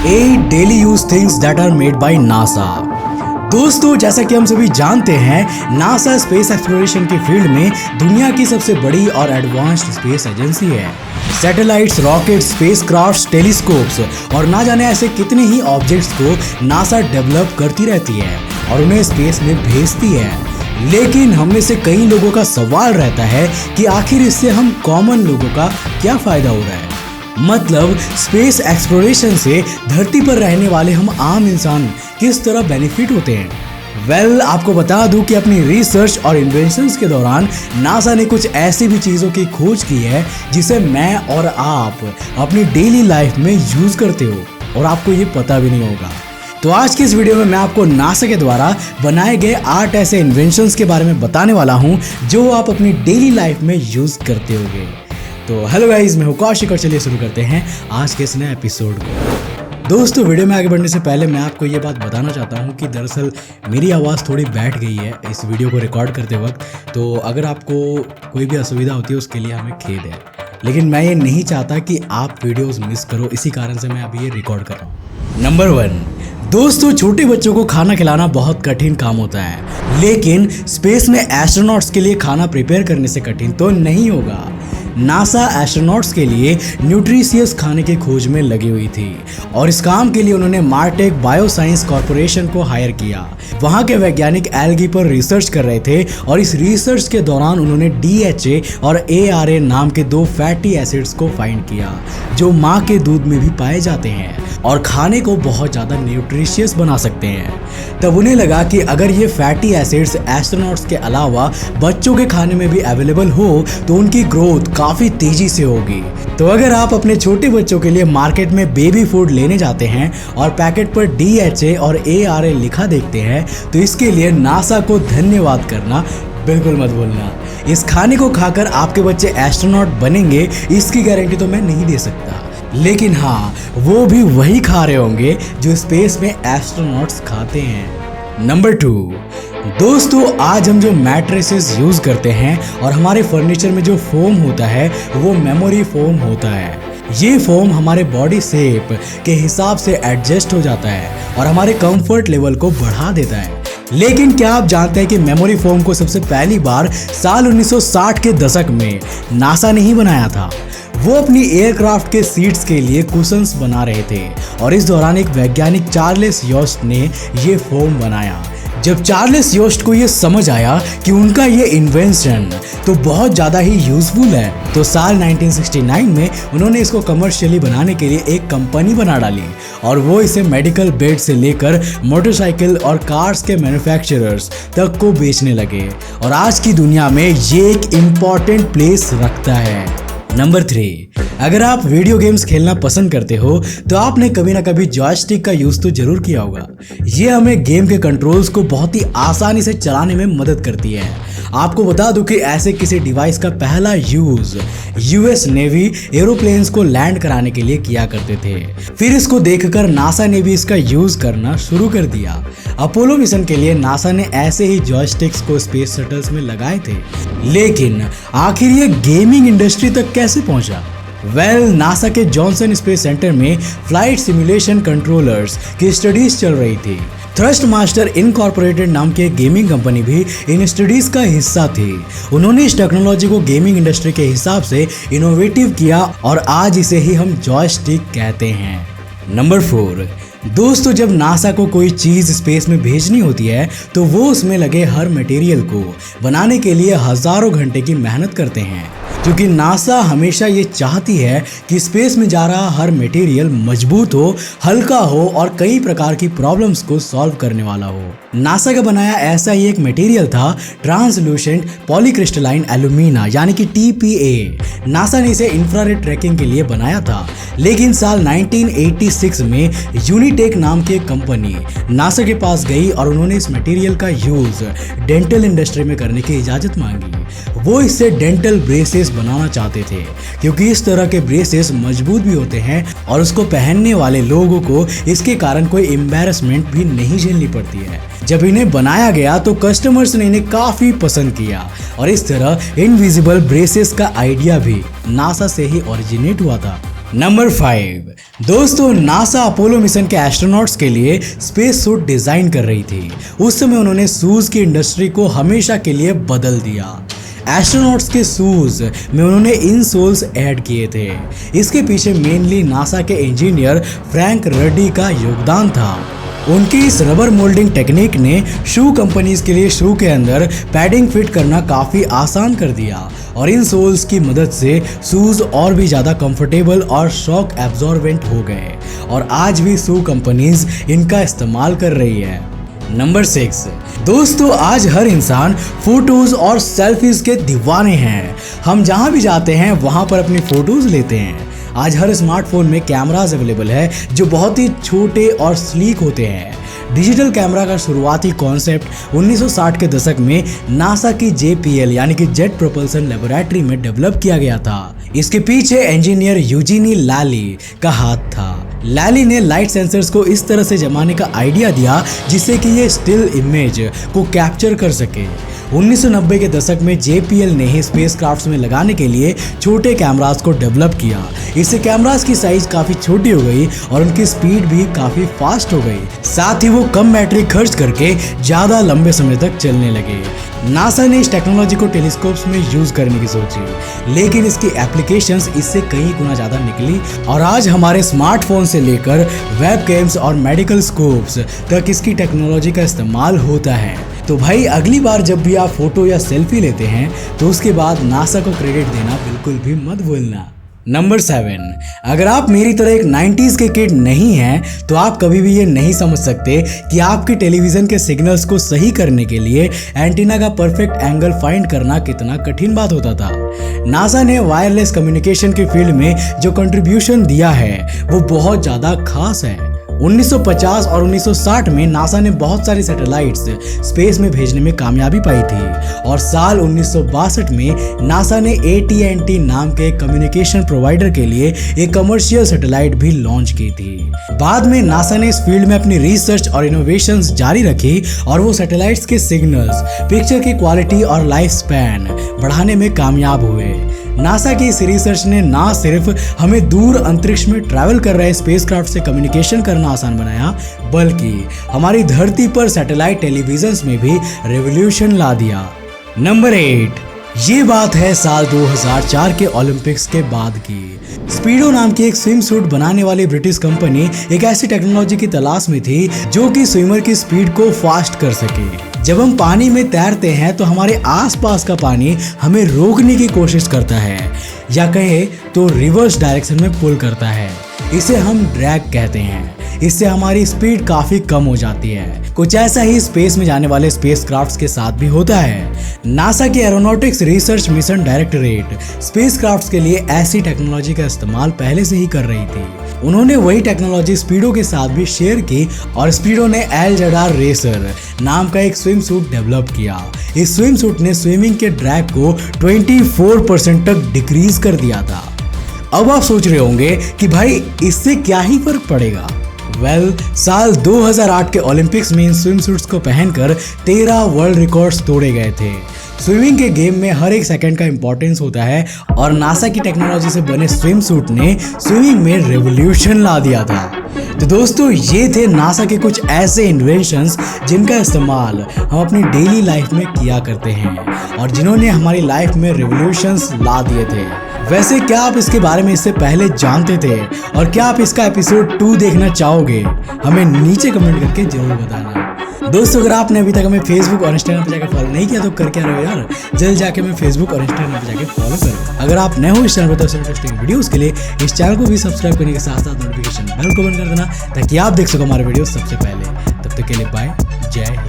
8 daily use things that are made by NASA. दोस्तों, जैसा कि हम सभी जानते हैं, नासा स्पेस एक्सप्लोरेशन की फील्ड में दुनिया की सबसे बड़ी और एडवांस्ड स्पेस एजेंसी है। सैटेलाइट्स, रॉकेट्स, स्पेसक्राफ्ट्स, टेलीस्कोप्स और ना जाने ऐसे कितने ही ऑब्जेक्ट्स को नासा डेवलप करती रहती है और उन्हें स्पेस में भेजती है। लेकिन हम में से कई लोगों का सवाल रहता है कि आखिर इससे हम कॉमन लोगों का क्या फायदा हो रहा है। मतलब स्पेस एक्सप्लोरेशन से धरती पर रहने वाले हम आम इंसान किस तरह बेनिफिट होते हैं। आपको बता दूं कि अपनी रिसर्च और इन्वेंशंस के दौरान नासा ने कुछ ऐसी भी चीज़ों की खोज की है जिसे मैं और आप अपनी डेली लाइफ में यूज करते हो और आपको ये पता भी नहीं होगा। तो आज की इस वीडियो में मैं आपको नासा के द्वारा बनाए गए 8 ऐसे इन्वेंशंस के बारे में बताने वाला हूँ जो आप अपनी डेली लाइफ में यूज करते होगे। तो हेलो गाइस, मैं हूं कौशिक और चलिए शुरू करते हैं आज के इस नए एपिसोड को। दोस्तों, वीडियो में आगे बढ़ने से पहले मैं आपको ये बात बताना चाहता हूं कि दरअसल मेरी आवाज़ थोड़ी बैठ गई है इस वीडियो को रिकॉर्ड करते वक्त, तो अगर आपको कोई भी असुविधा होती है उसके लिए हमें खेद है। लेकिन मैं ये नहीं चाहता कि आप वीडियोस मिस करो, इसी कारण से मैं अभी ये रिकॉर्ड कर रहा हूँ। नंबर 1, दोस्तों, छोटे बच्चों को खाना खिलाना बहुत कठिन काम होता है, लेकिन स्पेस में एस्ट्रोनॉट्स के लिए खाना प्रिपेयर करने से कठिन तो नहीं होगा। नासा एस्ट्रोनॉट्स के लिए न्यूट्रिशियस खाने की खोज में लगी हुई थी और इस काम के लिए उन्होंने मार्टेक बायोसाइंस कॉरपोरेशन को हायर किया। वहां के वैज्ञानिक एल्गी पर रिसर्च कर रहे थे और इस रिसर्च के दौरान उन्होंने DHA और ARA नाम के 2 फैटी एसिड्स को फाइंड किया जो माँ के दूध में भी पाए जाते हैं और खाने को बहुत ज़्यादा न्यूट्रिशियस बना सकते हैं। तब उन्हें लगा कि अगर ये फैटी एसिड्स एस्ट्रोनॉट्स के अलावा बच्चों के खाने में भी अवेलेबल हो तो उनकी ग्रोथ काफ़ी तेज़ी से होगी। तो अगर आप अपने छोटे बच्चों के लिए मार्केट में बेबी फूड लेने जाते हैं और पैकेट पर DHA और ARA लिखा देखते हैं तो इसके लिए नासा को धन्यवाद करना बिल्कुल मत भूलना। इस खाने को खाकर आपके बच्चे एस्ट्रोनॉट बनेंगे इसकी गारंटी तो मैं नहीं दे सकता, लेकिन हाँ, वो भी वही खा रहे होंगे जो स्पेस में एस्ट्रोनॉट्स खाते हैं। नंबर 2, दोस्तों, आज हम जो मैट्रेसेस यूज करते हैं और हमारे फर्नीचर में जो फोम होता है वो मेमोरी फोम होता है। ये फोम हमारे बॉडी शेप के हिसाब से एडजस्ट हो जाता है और हमारे कंफर्ट लेवल को बढ़ा देता है। लेकिन क्या आप जानते हैं कि मेमोरी फोम को सबसे पहली बार साल 1960 के दशक में नासा ने ही बनाया था। वो अपनी एयरक्राफ्ट के सीट्स के लिए कुशन्स बना रहे थे और इस दौरान एक वैज्ञानिक चार्ल्स योस्ट ने ये फोम बनाया। जब चार्ल्स योस्ट को ये समझ आया कि उनका ये इन्वेंशन तो बहुत ज़्यादा ही यूजफुल है, तो साल 1969 में उन्होंने इसको कमर्शियली बनाने के लिए एक कंपनी बना डाली और वो इसे मेडिकल बेड से लेकर मोटरसाइकिल और कार्स के मैन्युफैक्चरर्स तक को बेचने लगे और आज की दुनिया में ये एक इम्पॉर्टेंट प्लेस रखता है। नंबर 3, अगर आप वीडियो गेम्स खेलना पसंद करते हो तो आपने कभी ना कभी जॉयस्टिक का यूज तो जरूर किया होगा। ये हमें गेम के कंट्रोल्स को बहुत ही आसानी से चलाने में मदद करती है। आपको बता दूं कि ऐसे किसी डिवाइस का पहला यूज US नेवी एरोप्लेन्स को लैंड कराने के लिए किया करते थे। फिर इसको देखकर नासा ने भी इसका यूज करना शुरू कर दिया। अपोलो मिशन के लिए नासा ने ऐसे ही जॉयस्टिक्स को स्पेस शटल्स में लगाए थे, लेकिन आखिर ये गेमिंग इंडस्ट्री तक कैसे पहुंचा? नासा के जॉनसन स्पेस सेंटर में फ्लाइट सिमुलेशन कंट्रोलर्स की स्टडीज चल रही थी। थ्रस्ट मास्टर इनकॉर्पोरेटेड नाम की एक गेमिंग कंपनी भी इन स्टडीज का हिस्सा थी। उन्होंने इस टेक्नोलॉजी को गेमिंग इंडस्ट्री के हिसाब से इनोवेटिव किया और आज इसे ही हम जॉयस्टिक कहते हैं। नंबर 4, दोस्तों, जब नासा को कोई चीज़ स्पेस में भेजनी होती है तो वो उसमें लगे हर मटेरियल को बनाने के लिए हजारों घंटे की मेहनत करते हैं, क्योंकि नासा हमेशा ये चाहती है कि स्पेस में जा रहा हर मटेरियल मजबूत हो, हल्का हो और कई प्रकार की प्रॉब्लम्स को सॉल्व करने वाला हो। नासा का बनाया ऐसा ही एक मटेरियल था ट्रांसलूसेंट पॉलीक्रिस्टलाइन एल्यूमिना यानी कि TPA। नासा ने इसे इंफ्रारेड ट्रैकिंग के लिए बनाया था, लेकिन साल 1986 में यूनिटेक नाम की एक कंपनी नासा के पास गई और उन्होंने इस मटेरियल का यूज डेंटल इंडस्ट्री में करने की इजाज़त मांगी। वो इससे डेंटल ब्रेसेस बनाना चाहते थे, क्योंकि इस तरह के ब्रेसेस मजबूत भी होते हैं और उसको पहनने वाले लोगों को इसके कारण कोई एम्बैरेसमेंट भी नहीं झेलनी पड़ती है। जब इन्हें बनाया गया तो कस्टमर्स ने इन्हें काफ़ी पसंद किया और इस तरह इनविजिबल ब्रेसेस का आइडिया भी नासा से ही ओरिजिनेट हुआ था। नंबर 5, दोस्तों नासा अपोलो मिशन के एस्ट्रोनॉट्स के लिए स्पेस सूट डिजाइन कर रही थी। उस समय उन्होंने शूज की इंडस्ट्री को हमेशा के लिए बदल दिया। एस्ट्रोनॉट्स के शूज में उन्होंने इनसोल्स ऐड किए थे। इसके पीछे मेनली नासा के इंजीनियर फ्रैंक रडी का योगदान था। उनकी इस रबर मोल्डिंग टेक्निक ने शू कंपनीज के लिए शू के अंदर पैडिंग फिट करना काफ़ी आसान कर दिया और इन सोल्स की मदद से शूज और भी ज़्यादा कंफर्टेबल और शॉक एब्जॉर्बेंट हो गए और आज भी शू कंपनीज इनका इस्तेमाल कर रही है। नंबर 6 दोस्तों, आज हर इंसान फोटोज और सेल्फीज के दीवाने हैं। हम जहाँ भी जाते हैं वहाँ पर अपनी फोटोज लेते हैं। आज हर स्मार्टफोन में कैमरास अवेलेबल है जो बहुत ही छोटे और स्लीक होते हैं। डिजिटल कैमरा का शुरुआती कॉन्सेप्ट 1960 के दशक में नासा की JPL यानी कि जेट प्रोपल्सन लेबोरेटरी में डेवलप किया गया था। इसके पीछे इंजीनियर यूजीनी लैली का हाथ था। लैली ने लाइट सेंसर्स को इस तरह से जमाने का आइडिया दिया जिससे कि ये स्टिल इमेज को कैप्चर कर सके। 1990 के दशक में JPL ने ही स्पेसक्राफ्ट्स में लगाने के लिए छोटे कैमरास को डेवलप किया। इससे कैमरास की साइज काफ़ी छोटी हो गई और उनकी स्पीड भी काफ़ी फास्ट हो गई। साथ ही वो कम बैटरी खर्च करके ज़्यादा लंबे समय तक चलने लगे। नासा ने इस टेक्नोलॉजी को टेलीस्कोप्स में यूज़ करने की सोची, लेकिन इसकी एप्लीकेशंस इससे कई गुना ज़्यादा निकली और आज हमारे स्मार्टफोन से लेकर वेब कैम्स और मेडिकल स्कोप्स तक इसकी टेक्नोलॉजी का इस्तेमाल होता है। तो भाई अगली बार जब भी आप फोटो या सेल्फी लेते हैं तो उसके बाद नासा को क्रेडिट देना बिल्कुल भी मत भूलना। नंबर 7, अगर आप मेरी तरह एक 90s के किड नहीं हैं तो आप कभी भी ये नहीं समझ सकते कि आपके टेलीविज़न के सिग्नल्स को सही करने के लिए एंटीना का परफेक्ट एंगल फाइंड करना कितना कठिन बात होता था। नासा ने वायरलेस कम्युनिकेशन के फील्ड में जो कंट्रीब्यूशन दिया है वो बहुत ज़्यादा खास है। 1950 और 1960 में नासा ने बहुत सारी सैटेलाइट्स स्पेस में भेजने में कामयाबी पाई थी और साल 1962 में नासा ने AT&T नाम के कम्युनिकेशन प्रोवाइडर के लिए एक कमर्शियल सैटेलाइट भी लॉन्च की थी। बाद में नासा ने इस फील्ड में अपनी रिसर्च और इनोवेशंस जारी रखी और वो सैटेलाइट्स के सिग्नल्स, पिक्चर की क्वालिटी और लाइफ स्पैन बढ़ाने में कामयाब हुए। नासा की इस रिसर्च ने ना सिर्फ हमें दूर अंतरिक्ष में ट्रैवल कर रहे स्पेसक्राफ्ट से कम्युनिकेशन करना आसान बनाया, बल्कि हमारी धरती पर सैटेलाइट टेलीविजन्स में भी रेवोल्यूशन ला दिया। नंबर 8, ये बात है साल 2004 के ओलंपिक्स के बाद की। स्पीडो नाम की एक स्विम सूट बनाने वाली ब्रिटिश कंपनी एक ऐसी टेक्नोलॉजी की तलाश में थी जो कि स्विमर की स्पीड को फास्ट कर सके। जब हम पानी में तैरते हैं तो हमारे आसपास का पानी हमें रोकने की कोशिश करता है या कहे तो रिवर्स डायरेक्शन में पुल करता है। इसे हम ड्रैग कहते हैं। इससे हमारी स्पीड काफ़ी कम हो जाती है। कुछ ऐसा ही स्पेस में जाने वाले स्पेसक्राफ्ट्स के साथ भी होता है। नासा की aeronautics research mission directorate spacecrafts के लिए ऐसी टेक्नोलॉजी का इस्तेमाल पहले से ही कर रही थी। उन्होंने वही टेक्नोलॉजी स्पीडो के साथ भी शेयर की और स्पीडो ने एल-जेडार रेसर नाम का एक स्विम सूट डेवलप किया। इस स्विम सूट ने स्विमिंग के ड्रैग को 24% तक डिक्रीज कर दिया था। अब आप सोच रहे होंगे कि भाई इससे क्या ही फर्क पड़ेगा। साल 2008 के ओलंपिक्स में इन स्विम सूट्स को पहनकर 13 वर्ल्ड रिकॉर्ड्स तोड़े गए थे। स्विमिंग के गेम में हर एक सेकंड का इंपॉर्टेंस होता है और नासा की टेक्नोलॉजी से बने स्विम सूट ने स्विमिंग में रेवोल्यूशन ला दिया था। तो दोस्तों ये थे नासा के कुछ ऐसे इन्वेंशंस जिनका इस्तेमाल हम अपनी डेली लाइफ में किया करते हैं और जिन्होंने हमारी लाइफ में रेवोल्यूशंस ला दिए थे। वैसे क्या आप इसके बारे में इससे पहले जानते थे और क्या आप इसका एपिसोड 2 देखना चाहोगे? हमें नीचे कमेंट करके जरूर बताना। दोस्तों अगर आपने अभी तक हमें फेसबुक और इंस्टाग्राम पे जाकर फॉलो नहीं किया तो कर क्या रहे हो यार, जल्द जाके हमें फेसबुक और इंस्टाग्राम पे जाके फॉलो करो। अगर आप नए हो इस चैनल पर तो इंटरेस्टिंग वीडियोस के लिए इस चैनल को भी सब्सक्राइब करने के साथ साथ नोटिफिकेशन बेल को बंद कर देना ताकि आप देख सको हमारे वीडियो सबसे पहले। तब तक के लिए बाय, जय हिंद।